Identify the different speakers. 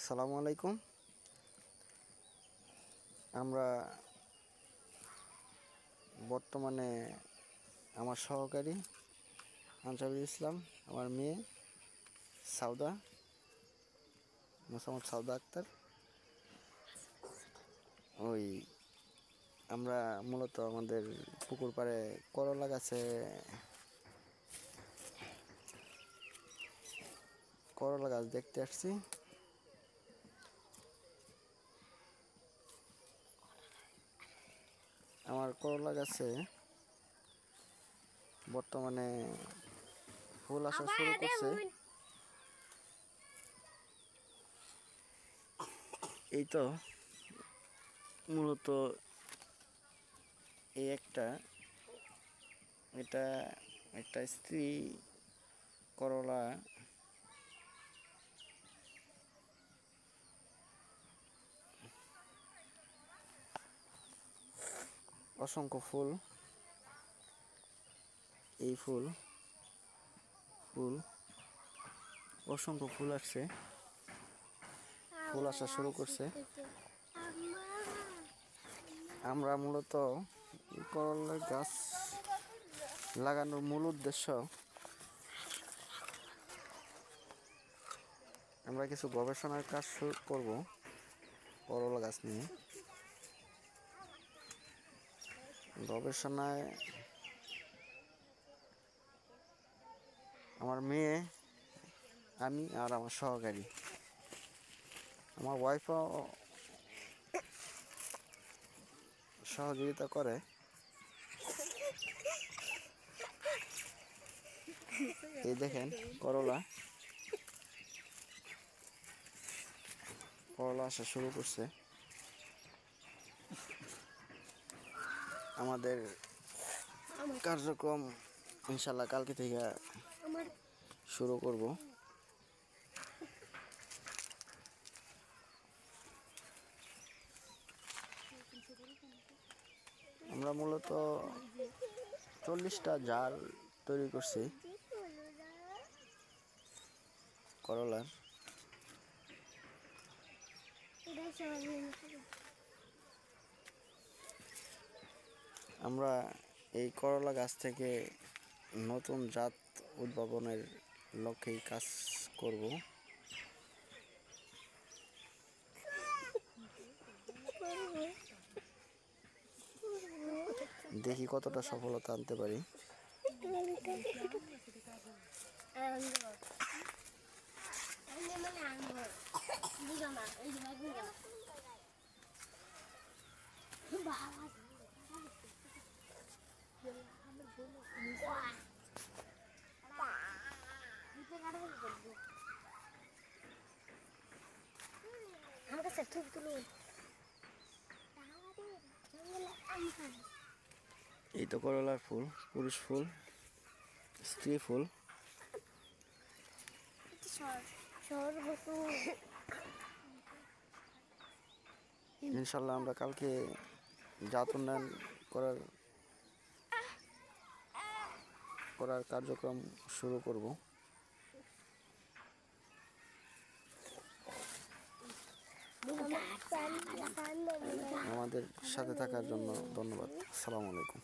Speaker 1: আসসালামু আলাইকুম। আমরা বর্তমানে আমার সহকারী আনসারুল ইসলাম, আমার মেয়ে সাউদা, মোসাম্মদ সাউদা আক্তার, ওই আমরা মূলত আমাদের পুকুর পাড়ে করলা গাছে করলা গাছ দেখতে আসছি। আমার করলা গাছে বর্তমানে ফুল আসা শুরু করছে। এই তো মূলত এটা একটা স্ত্রী করলা, অসংখ্য ফুল, এই ফুল অসংখ্য ফুল আসছে, ফুল আসা শুরু করছে। আমরা মূলত করলা গাছ লাগানোর মূল উদ্দেশ্য, আমরা কিছু গবেষণার কাজ শুরু করব করলা গাছ নিয়ে। গবেষণায় আমার মেয়ে, আমি আর আমার সহকারী, আমার ওয়াইফও সহযোগিতা করে। এই দেখেন করলা আসা শুরু করছে। আমাদের কার্যক্রম ইনশাল্লাহ কালকে থেকে শুরু করব। আমরা মূলত 40টা জার তৈরি করছি করলার। আমরা এই করলা গাছ থেকে নতুন জাত উদ্ভাবনের লক্ষ্যেই কাজ করব। দেখি কতটা সফলতা আনতে পারি। এই তো করলার ফুল, পুরুষ ফুল, স্ত্রী ফুল। ইনশাল্লাহ আমরা কালকে জাত উন্নয়ন করার কার্যক্রম শুরু করব। আমাদের সাথে থাকার জন্য ধন্যবাদ। আসসালামু আলাইকুম।